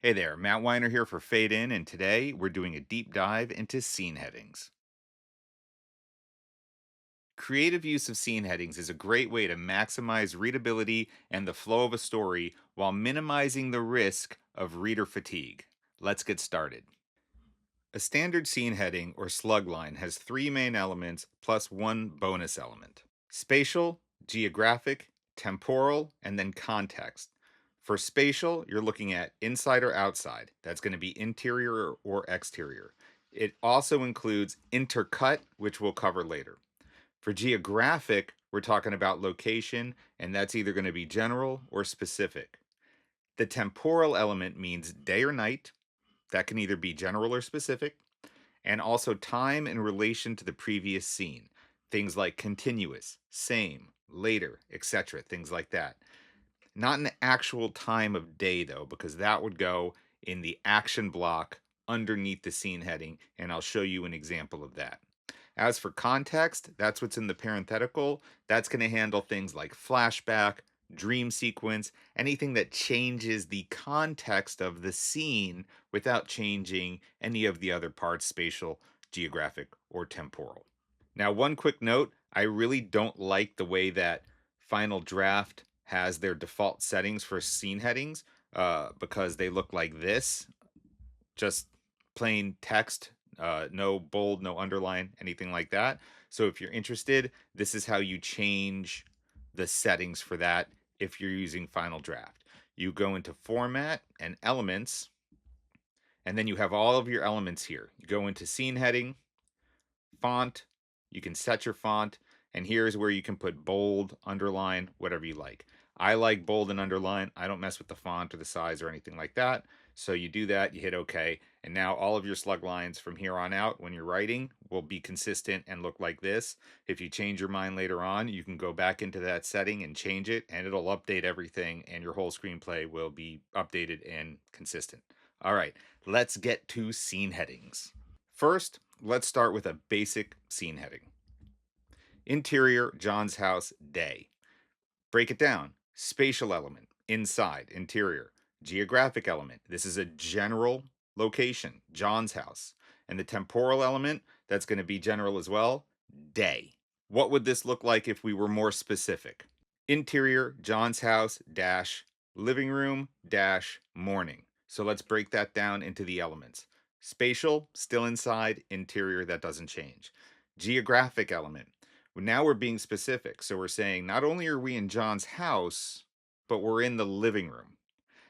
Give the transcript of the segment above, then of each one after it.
Hey there, Matt Weiner here for Fade In, and today we're doing a deep dive into scene headings. Creative use of scene headings is a great way to maximize readability and the flow of a story while minimizing the risk of reader fatigue. Let's get started. A standard scene heading or slug line has three main elements plus one bonus element: spatial, geographic, temporal, and then context. For spatial, you're looking at inside or outside. That's going to be interior or exterior. It also includes intercut, which we'll cover later. For geographic, we're talking about location, and that's either going to be general or specific. The temporal element means day or night. That can either be general or specific, and also time in relation to the previous scene. Things like continuous, same, later, etc., things like that. Not an actual time of day, though, because that would go in the action block underneath the scene heading, and I'll show you an example of that. As for context, that's what's in the parenthetical. That's going to handle things like flashback, dream sequence, anything that changes the context of the scene without changing any of the other parts, spatial, geographic, or temporal. Now, one quick note, I really don't like the way that Final Draft has their default settings for scene headings because they look like this, just plain text, no bold, no underline, anything like that. So if you're interested, this is how you change the settings for that if you're using Final Draft. You go into Format and Elements, and then you have all of your elements here. You go into Scene Heading, Font, you can set your font, and here's where you can put bold, underline, whatever you like. I like bold and underline. I don't mess with the font or the size or anything like that. So you do that, you hit OK, and now all of your slug lines from here on out when you're writing will be consistent and look like this. If you change your mind later on, you can go back into that setting and change it, and it'll update everything, and your whole screenplay will be updated and consistent. All right, let's get to scene headings. First, let's start with a basic scene heading. Interior, John's house, day. Break it down. Spatial element, inside, interior. Geographic element, this is a general location, John's house. And the temporal element, that's going to be general as well, day. What would this look like if we were more specific? Interior, John's house, dash, living room, dash, morning. So let's break that down into the elements. Spatial, still inside, interior, that doesn't change. Geographic element. Now we're being specific. So we're saying not only are we in John's house, but we're in the living room.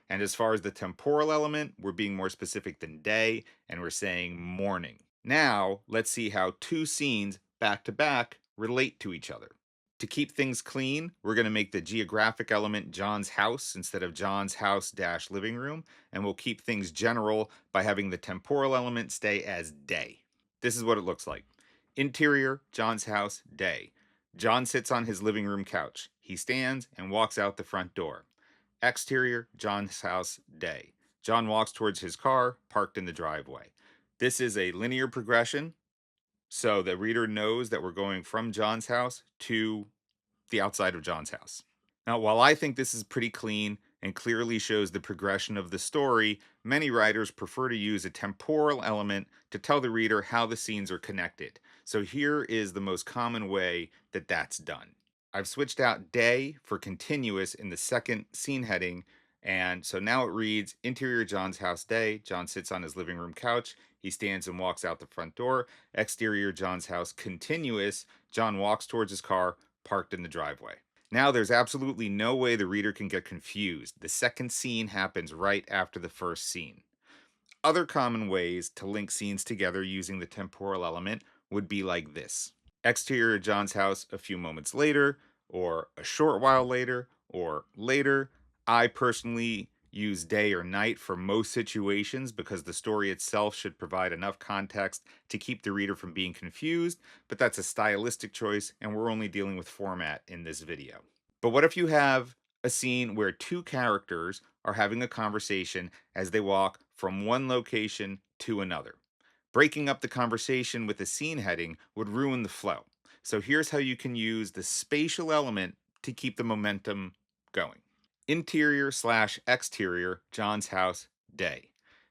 And as far as the temporal element, we're being more specific than day, and we're saying morning. Now, let's see how two scenes back to back relate to each other. To keep things clean, we're going to make the geographic element John's house instead of John's house dash living room, and we'll keep things general by having the temporal element stay as day. This is what it looks like. Interior, John's house, day. John sits on his living room couch. He stands and walks out the front door. Exterior, John's house, day. John walks towards his car, parked in the driveway. This is a linear progression, so the reader knows that we're going from John's house to the outside of John's house. Now, while I think this is pretty clean and clearly shows the progression of the story, many writers prefer to use a temporal element to tell the reader how the scenes are connected. So here is the most common way that that's done. I've switched out day for continuous in the second scene heading, and so now it reads interior John's house day. John sits on his living room couch. He stands and walks out the front door. Exterior John's house continuous. John walks towards his car, parked in the driveway. Now there's absolutely no way the reader can get confused. The second scene happens right after the first scene. Other common ways to link scenes together using the temporal element would be like this. Exterior John's house a few moments later, or a short while later, or later. I personally use day or night for most situations because the story itself should provide enough context to keep the reader from being confused, but that's a stylistic choice and we're only dealing with format in this video. But what if you have a scene where two characters are having a conversation as they walk from one location to another? Breaking up the conversation with a scene heading would ruin the flow. So here's how you can use the spatial element to keep the momentum going. Interior slash exterior, John's house, day.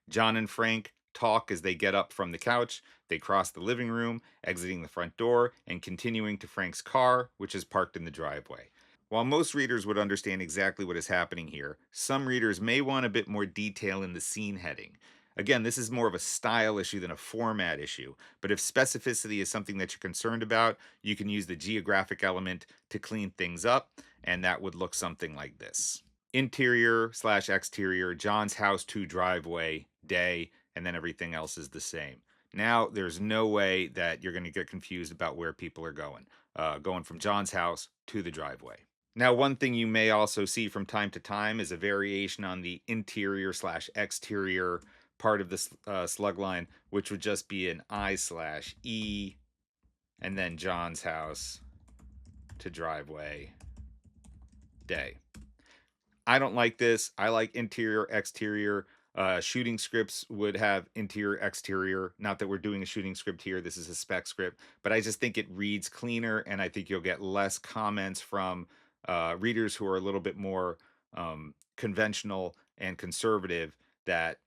John and Frank talk as they get up from the couch. They cross the living room, exiting the front door, and continuing to Frank's car, which is parked in the driveway. While most readers would understand exactly what is happening here, some readers may want a bit more detail in the scene heading. Again, this is more of a style issue than a format issue, but if specificity is something that you're concerned about, you can use the geographic element to clean things up, and that would look something like this. Interior slash exterior, John's house to driveway, day, and then everything else is the same. Now, there's no way that you're going to get confused about where people are going from John's house to the driveway. Now, one thing you may also see from time to time is a variation on the interior slash exterior part of the slug line, which would just be an I slash E, and then John's house to driveway, day. I don't like this. I like interior, exterior. Shooting scripts would have interior, exterior. Not that we're doing a shooting script here. This is a spec script, but I just think it reads cleaner, and I think you'll get less comments from readers who are a little bit more conventional and conservative that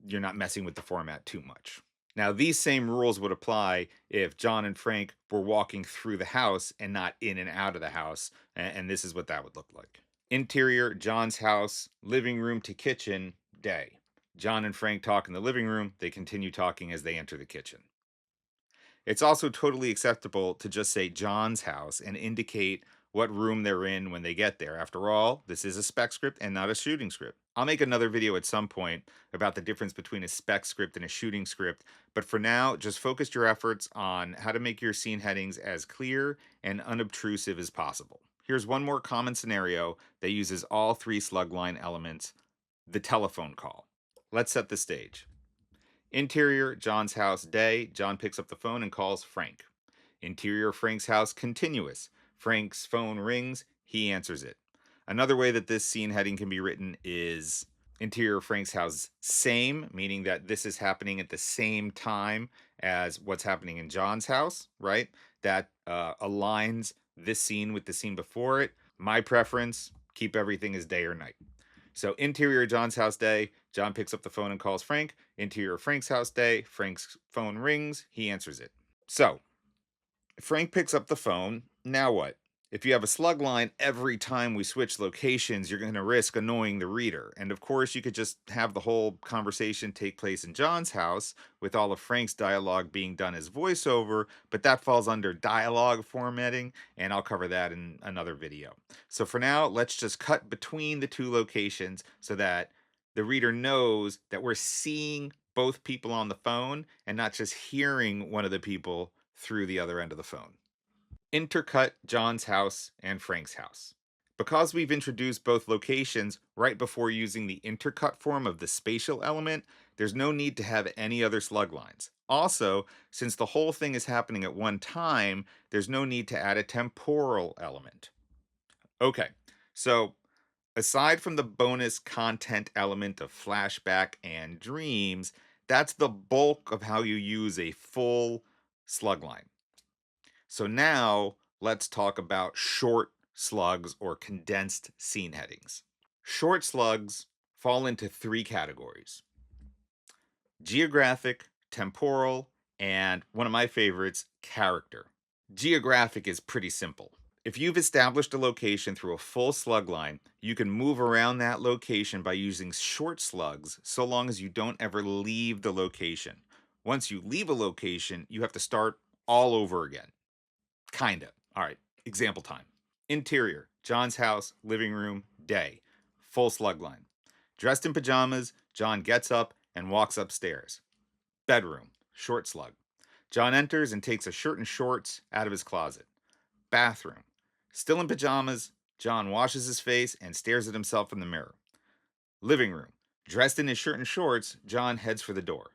you're not messing with the format too much. Now, these same rules would apply if John and Frank were walking through the house and not in and out of the house, and this is what that would look like. Interior, John's house, living room to kitchen, day. John and Frank talk in the living room. They continue talking as they enter the kitchen. It's also totally acceptable to just say John's house and indicate what room they're in when they get there. After all, this is a spec script and not a shooting script. I'll make another video at some point about the difference between a spec script and a shooting script, but for now, just focus your efforts on how to make your scene headings as clear and unobtrusive as possible. Here's one more common scenario that uses all three slug line elements: the telephone call. Let's set the stage. Interior, John's house, day. John picks up the phone and calls Frank. Interior, Frank's house, continuous. Frank's phone rings. He answers it. Another way that this scene heading can be written is interior, Frank's house, same, meaning that this is happening at the same time as what's happening in John's house, right? That aligns this scene with the scene before it. My preference, keep everything as day or night. So interior, John's house, day. John picks up the phone and calls Frank. Interior, Frank's house, day. Frank's phone rings. He answers it. So Frank picks up the phone. Now what? If you have a slug line, every time we switch locations, you're going to risk annoying the reader. And of course, you could just have the whole conversation take place in John's house with all of Frank's dialogue being done as voiceover, but that falls under dialogue formatting, and I'll cover that in another video. So for now, let's just cut between the two locations so that the reader knows that we're seeing both people on the phone and not just hearing one of the people through the other end of the phone. Intercut John's house and Frank's house. Because we've introduced both locations right before using the intercut form of the spatial element, there's no need to have any other slug lines. Also, since the whole thing is happening at one time, there's no need to add a temporal element. Okay, so aside from the bonus content element of flashback and dreams, that's the bulk of how you use a full slug line. So now let's talk about short slugs or condensed scene headings. Short slugs fall into three categories: geographic, temporal, and one of my favorites, character. Geographic is pretty simple. If you've established a location through a full slug line, you can move around that location by using short slugs so long as you don't ever leave the location. Once you leave a location, you have to start all over again. Kinda. All right, example time. Interior, John's house, living room, day. Full slug line. Dressed in pajamas, John gets up and walks upstairs. Bedroom, short slug. John enters and takes a shirt and shorts out of his closet. Bathroom. Still in pajamas, John washes his face and stares at himself in the mirror. Living room. Dressed in his shirt and shorts, John heads for the door.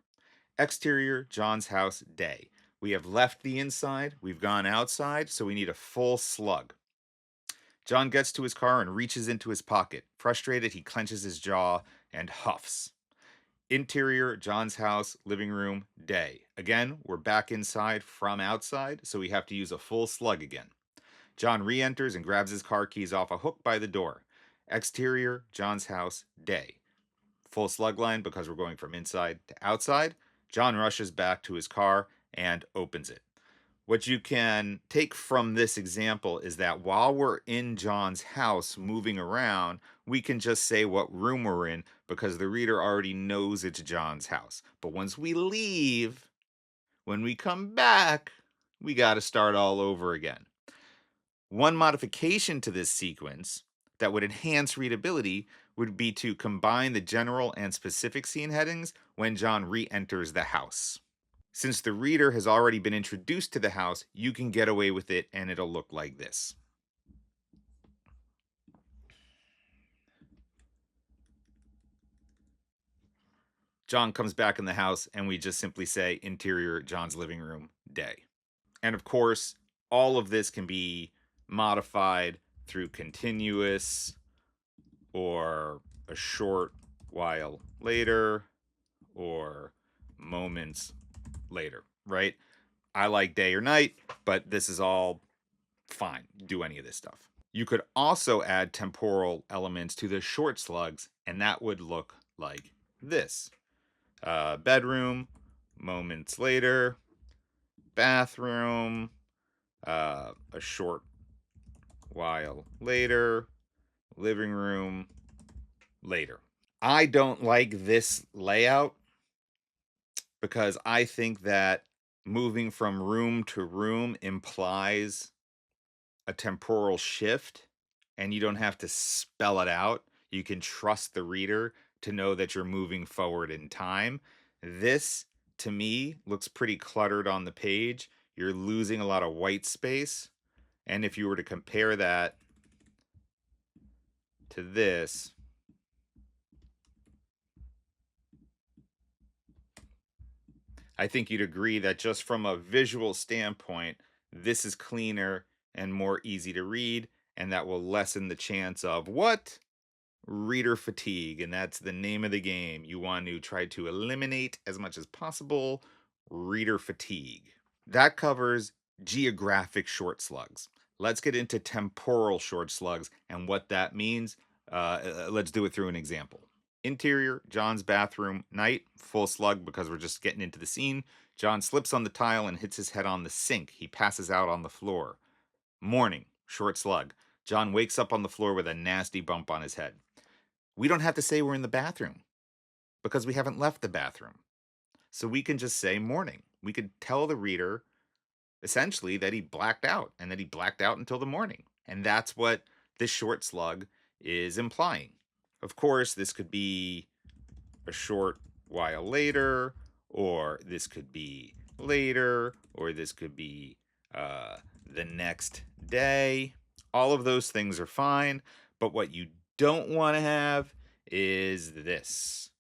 Exterior, John's house, day. We have left the inside, we've gone outside, so we need a full slug. John gets to his car and reaches into his pocket. Frustrated, he clenches his jaw and huffs. Interior, John's house, living room, day. Again, we're back inside from outside, so we have to use a full slug again. John re-enters and grabs his car keys off a hook by the door. Exterior, John's house, day. full slug line because we're going from inside to outside. John rushes back to his car and opens it. What you can take from this example is that while we're in John's house moving around, we can just say what room we're in because the reader already knows it's John's house. But once we leave, when we come back, we got to start all over again. One modification to this sequence that would enhance readability would be to combine the general and specific scene headings when John re-enters the house. Since the reader has already been introduced to the house, you can get away with it and it'll look like this. John comes back in the house and we just simply say interior John's living room, day. And of course, all of this can be modified through continuous or a short while later or moments later, right? I like day or night, but this is all fine. Do any of this stuff. You could also add temporal elements to the short slugs, and that would look like this. Bedroom, moments later, bathroom, a short while later, living room, later. I don't like this layout because I think that moving from room to room implies a temporal shift and you don't have to spell it out. You can trust the reader to know that you're moving forward in time. This, to me, looks pretty cluttered on the page. You're losing a lot of white space. And if you were to compare that to this, I think you'd agree that just from a visual standpoint, this is cleaner and more easy to read, and that will lessen the chance of what? Reader fatigue, and that's the name of the game. You want to try to eliminate as much as possible reader fatigue. That covers geographic short slugs. Let's get into temporal short slugs and what that means. Let's do it through an example. Interior, John's bathroom, night, full slug because we're just getting into the scene. John slips on the tile and hits his head on the sink. He passes out on the floor. Morning, short slug. John wakes up on the floor with a nasty bump on his head. We don't have to say we're in the bathroom because we haven't left the bathroom. So we can just say morning. We could tell the reader essentially that he blacked out and that he blacked out until the morning. And that's what this short slug is implying. Of course, this could be a short while later, or this could be later, or this could be the next day. All of those things are fine, but what you don't want to have is this.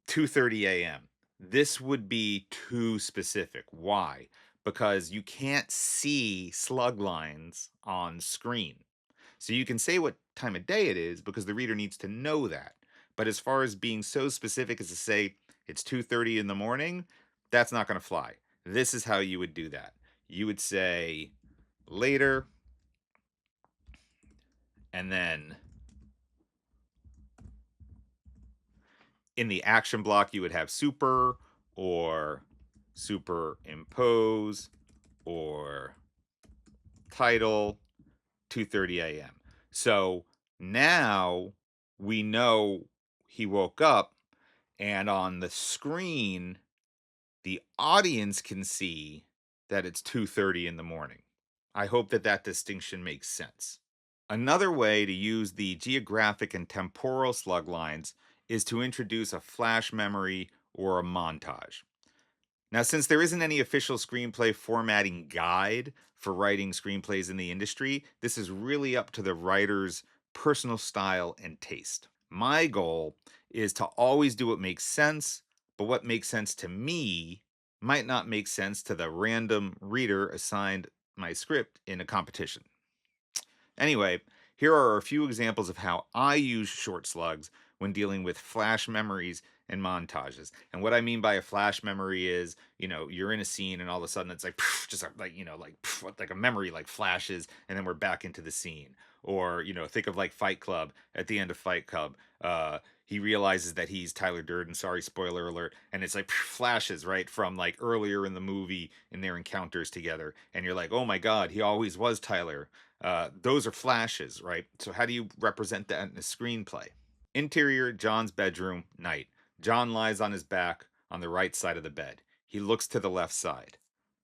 2:30 a.m. This would be too specific. Why? Because you can't see slug lines on screen. So you can say what time of day it is because the reader needs to know that. But as far as being so specific as to say it's 2:30 in the morning, that's not going to fly. This is how you would do that. You would say later and then in the action block you would have super or superimpose or title 2:30 a.m. So now we know he woke up, and on the screen the audience can see that it's 2:30 in the morning. I hope that that distinction makes sense. Another way to use the geographic and temporal slug lines is to introduce a flash memory or a montage. Now, since there isn't any official screenplay formatting guide for writing screenplays in the industry, this is really up to the writer's personal style and taste. My goal is to always do what makes sense, but what makes sense to me might not make sense to the random reader assigned my script in a competition. Anyway, here are a few examples of how I use short slugs when dealing with flash memories and montages. And what I mean by a flash memory is, you're in a scene and all of a sudden it's like just like like a memory like flashes and then we're back into the scene. Or, think of like Fight Club. At the end of Fight Club, he realizes that he's Tyler Durden. Sorry, spoiler alert. And it's like flashes, right, from like earlier in the movie in their encounters together. And you're like, oh my God, he always was Tyler. Those are flashes, right? So how do you represent that in a screenplay? Interior, John's bedroom, night. John lies on his back on the right side of the bed. He looks to the left side.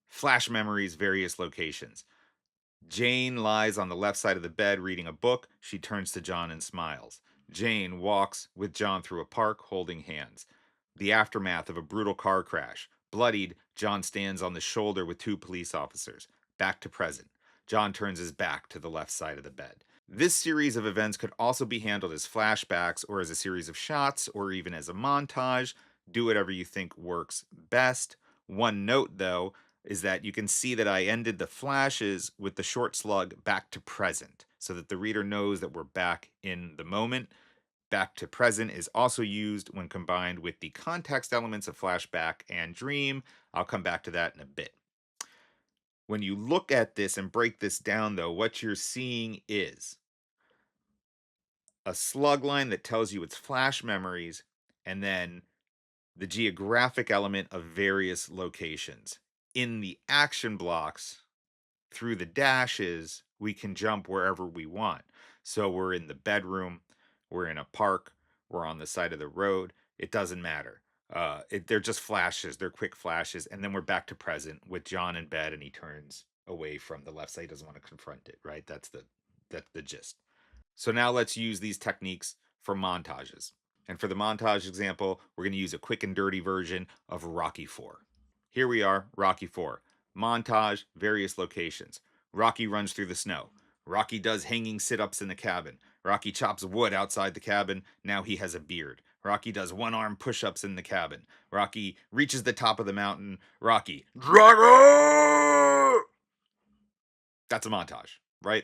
Flash memories, various locations. Jane lies on the left side of the bed reading a book. She turns to John and smiles. Jane walks with John through a park holding hands. The aftermath of a brutal car crash. Bloodied, John stands on the shoulder with two police officers. Back to present. John turns his back to the left side of the bed. This series of events could also be handled as flashbacks or as a series of shots or even as a montage. Do whatever you think works best. One note though is that you can see that I ended the flashes with the short slug back to present so that the reader knows that we're back in the moment. Back to present is also used when combined with the context elements of flashback and dream. I'll come back to that in a bit. When you look at this and break this down, though, what you're seeing is a slug line that tells you it's flash memories, and then the geographic element of various locations. In the action blocks, through the dashes, we can jump wherever we want. So we're in the bedroom, we're in a park, we're on the side of the road. It doesn't matter. They're just flashes, they're quick flashes, and then we're back to present with John in bed, and he turns away from the left side. He doesn't want to confront it, right? That's the gist. So now let's use these techniques for montages. And for the montage example, we're going to use a quick and dirty version of Rocky 4. Here we are, Rocky 4. Montage, various locations. Rocky runs through the snow. Rocky does hanging sit-ups in the cabin. Rocky chops wood outside the cabin. Now he has a beard. Rocky does one-arm push-ups in the cabin. Rocky reaches the top of the mountain. Rocky, Drago! That's a montage, right?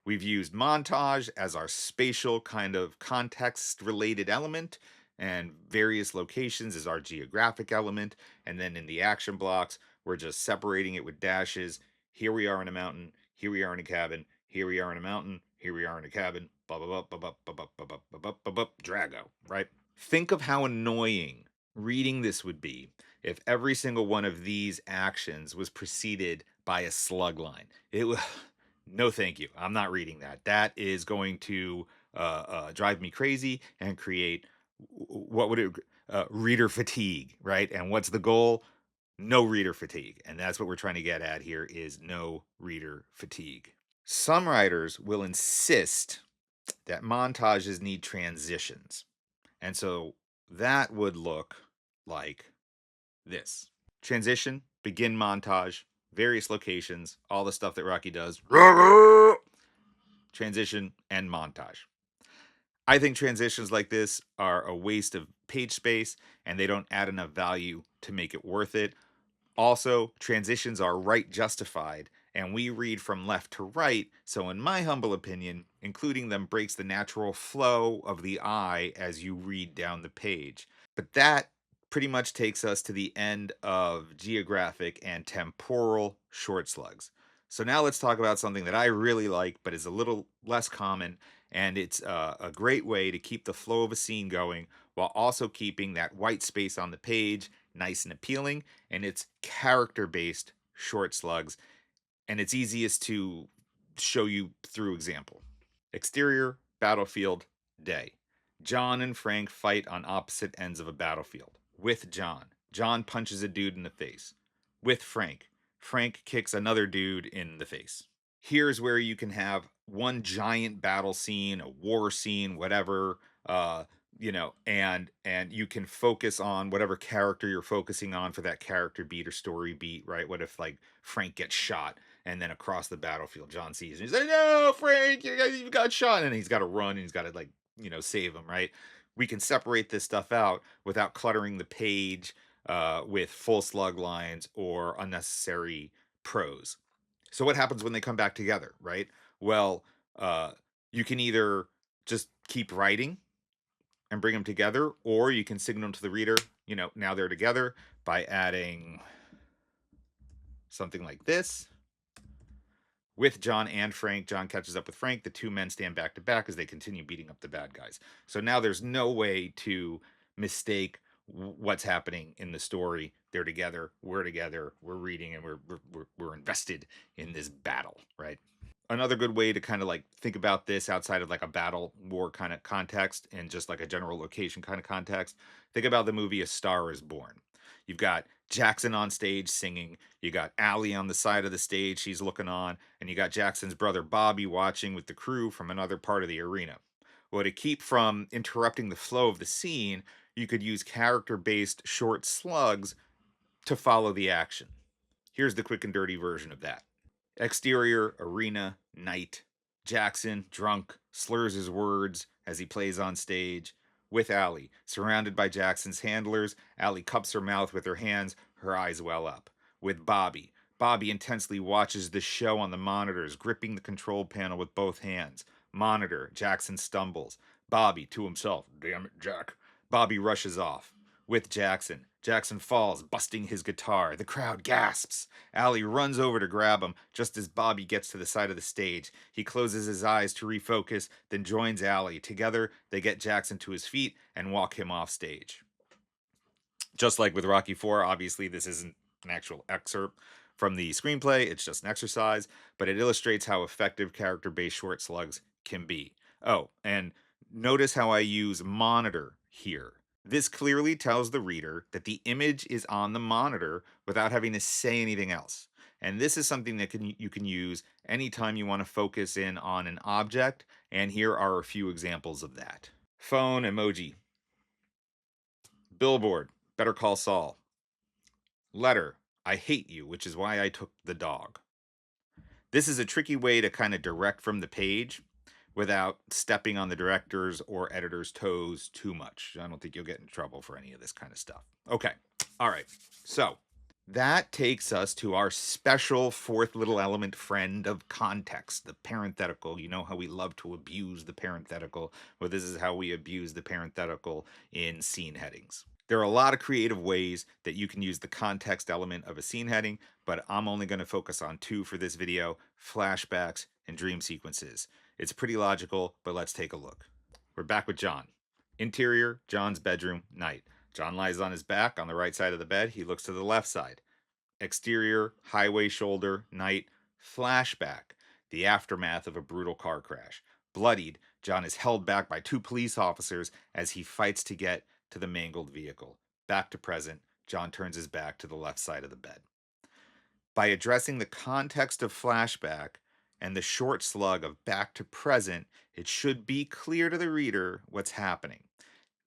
We've used montage as our spatial kind of context related element, and various locations is our geographic element. And then in the action blocks, we're just separating it with dashes. Here we are in a mountain. Here we are in a cabin. Here we are in a mountain. Here we are in a cabin. Blah, blah, blah, blah, blah, blah, blah, blah, blah, blah, blah, blah, Drago, right? Think of how annoying reading this would be if every single one of these actions was preceded by a slug line. It was no, thank you. I'm not reading that. That is going to drive me crazy and create what would it reader fatigue, right? And what's the goal? No reader fatigue, and that's what we're trying to get at here: is no reader fatigue. Some writers will insist that montages need transitions, and so that would look like this. Transition, begin montage, various locations, all the stuff that Rocky does. Transition, and montage. I think transitions like this are a waste of page space and they don't add enough value to make it worth it. Also, transitions are right justified, and we read from left to right, so in my humble opinion, including them breaks the natural flow of the eye as you read down the page. But that pretty much takes us to the end of geographic and temporal short slugs. So now let's talk about something that I really like, but is a little less common, and it's a great way to keep the flow of a scene going while also keeping that white space on the page nice and appealing, and it's character-based short slugs, and it's easiest to show you through example. Exterior, battlefield, day. John and Frank fight on opposite ends of a battlefield. With John, John punches a dude in the face. With Frank, Frank kicks another dude in the face. Here's where you can have one giant battle scene, a war scene, whatever, and you can focus on whatever character you're focusing on for that character beat or story beat, right? What if like Frank gets shot and then across the battlefield John sees and he's like, no, Frank, you got shot, and he's got to run and he's got to like save him, right? We can separate this stuff out without cluttering the page with full slug lines or unnecessary prose. So what happens when they come back together, right? Well, you can either just keep writing and bring them together, or you can signal to the reader, now they're together by adding something like this, With John and Frank, John catches up with Frank. The two men stand back to back as they continue beating up the bad guys. So now there's no way to mistake what's happening in the story. They're together, we're reading, and we're invested in this battle, right? Another good way to kind of like think about this outside of like a battle war kind of context and just like a general location kind of context, think about the movie A Star Is Born. You've got Jackson on stage singing, you got Allie on the side of the stage, she's looking on, and you got Jackson's brother Bobby watching with the crew from another part of the arena. Well, to keep from interrupting the flow of the scene, you could use character based short slugs to follow the action. Here's the quick and dirty version of that. Exterior, arena, night. Jackson, drunk, slurs his words as he plays on stage. With Allie, surrounded by Jackson's handlers, Allie cups her mouth with her hands, her eyes well up. With Bobby, Bobby intensely watches the show on the monitors, gripping the control panel with both hands. Monitor, Jackson stumbles. Bobby, to himself, damn it, Jack. Bobby rushes off. With Jackson, Jackson falls, busting his guitar. The crowd gasps. Allie runs over to grab him just as Bobby gets to the side of the stage. He closes his eyes to refocus, then joins Allie. Together, they get Jackson to his feet and walk him off stage. Just like with Rocky IV, obviously, this isn't an actual excerpt from the screenplay, it's just an exercise, but it illustrates how effective character based short slugs can be. Oh, and notice how I use monitor here. This clearly tells the reader that the image is on the monitor without having to say anything else. And this is something that you can use anytime you want to focus in on an object. And here are a few examples of that. Phone emoji. Billboard. Better Call Saul. Letter. I hate you, which is why I took the dog. This is a tricky way to kind of direct from the page without stepping on the director's or editor's toes too much. I don't think you'll get in trouble for any of this kind of stuff. Okay. All right. So that takes us to our special fourth little element friend of context, the parenthetical. You know how we love to abuse the parenthetical. Well, this is how we abuse the parenthetical in scene headings. There are a lot of creative ways that you can use the context element of a scene heading, but I'm only going to focus on two for this video: flashbacks and dream sequences. It's pretty logical, but let's take a look. We're back with John. Interior, John's bedroom, night. John lies on his back on the right side of the bed. He looks to the left side. Exterior, highway shoulder, night. Flashback, the aftermath of a brutal car crash. Bloodied, John is held back by two police officers as he fights to get to the mangled vehicle. Back to present, John turns his back to the left side of the bed. By addressing the context of flashback and the short slug of back to present, it should be clear to the reader what's happening.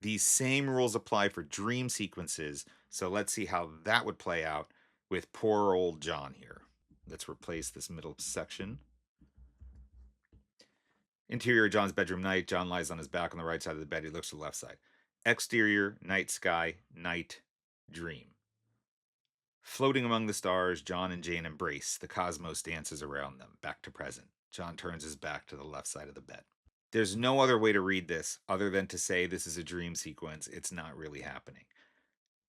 These same rules apply for dream sequences, so let's see how that would play out with poor old John here. Let's replace this middle section. Interior, John's bedroom, night. John lies on his back on the right side of the bed. He looks to the left side. Exterior, night sky, night, dream. Floating among the stars, John and Jane embrace. The cosmos dances around them. Back to present. John turns his back to the left side of the bed. There's no other way to read this other than to say this is a dream sequence. It's not really happening.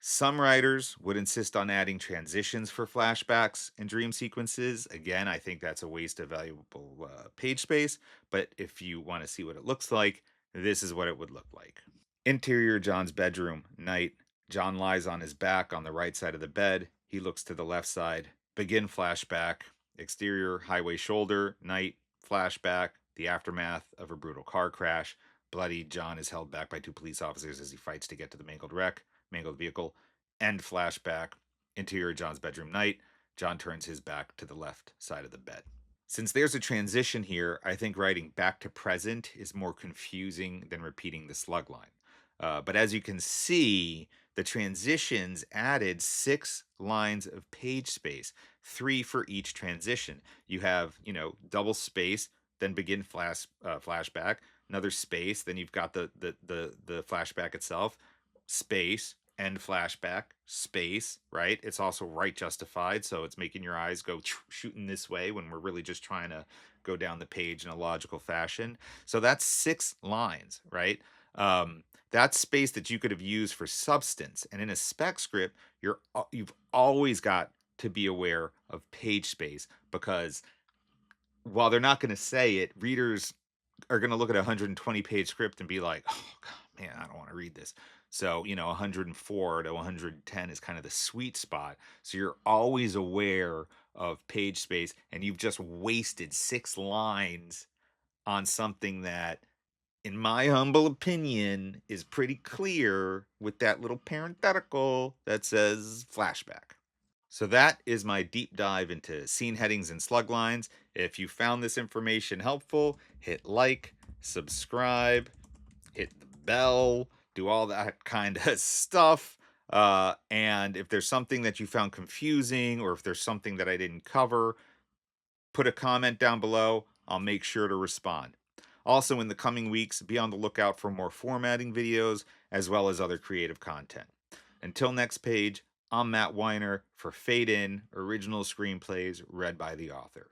Some writers would insist on adding transitions for flashbacks and dream sequences. Again, I think that's a waste of valuable page space, but if you want to see what it looks like, this is what it would look like. Interior, John's bedroom, night. John lies on his back on the right side of the bed. He looks to the left side. Begin flashback. Exterior, highway shoulder, night. Flashback, the aftermath of a brutal car crash. Bloodied, John is held back by two police officers as he fights to get to the mangled vehicle. End flashback. Interior, John's bedroom, night. John turns his back to the left side of the bed. Since there's a transition here, I think writing back to present is more confusing than repeating the slug line. But as you can see, the transitions added 6 lines of page space, 3 for each transition. You have, double space, then begin flashback, another space, then you've got the flashback itself, space, end flashback, space, right? It's also right justified, so it's making your eyes go shooting this way when we're really just trying to go down the page in a logical fashion. So that's 6 lines, right? That's space that you could have used for substance. And in a spec script, you've always got to be aware of page space, because while they're not going to say it, readers are going to look at a 120-page script and be like, oh, God, man, I don't want to read this. So, 104 to 110 is kind of the sweet spot. So you're always aware of page space, and you've just wasted 6 lines on something that, in my humble opinion, is pretty clear with that little parenthetical that says flashback. So that is my deep dive into scene headings and slug lines. If you found this information helpful, hit like, subscribe, hit the bell, do all that kind of stuff. And if there's something that you found confusing, or if there's something that I didn't cover, put a comment down below. I'll make sure to respond. Also, in the coming weeks, be on the lookout for more formatting videos as well as other creative content. Until next page, I'm Matt Weiner for Fade In, original screenplays read by the author.